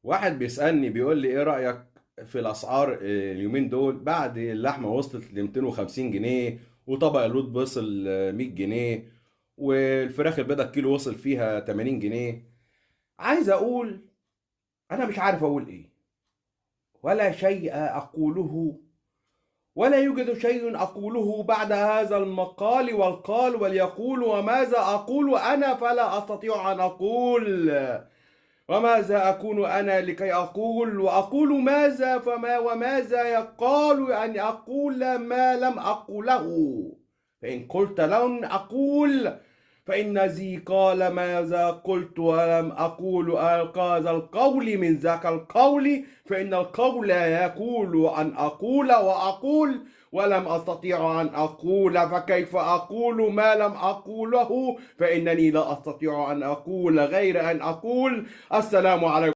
واحد بيسألني بيقول لي ايه رأيك في الاسعار اليومين دول بعد اللحمة وصلت ل 250 جنيه، وطبق الرز وصل 100 جنيه، والفراخ البيضاء الكيلو وصل فيها 80 جنيه. عايز اقول انا مش عارف اقول ايه، ولا شيء اقوله، ولا يوجد شيء اقوله بعد هذا المقال والقال وليقول، وماذا اقول انا فلا استطيع ان اقول. وماذا أكون أنا لكي أقول، وأقول ماذا فما، وماذا يقال أن أقول ما لم أقله. فإن قلت لن أقول فإن ذي قال ماذا قلت ولم أقول هذا القول من ذاك القول، فإن القول يقول أن أقول وأقول ولم أستطيع أن أقول، فكيف أقول ما لم أقوله؟ فإنني لا أستطيع أن أقول غير أن أقول. السلام عليكم.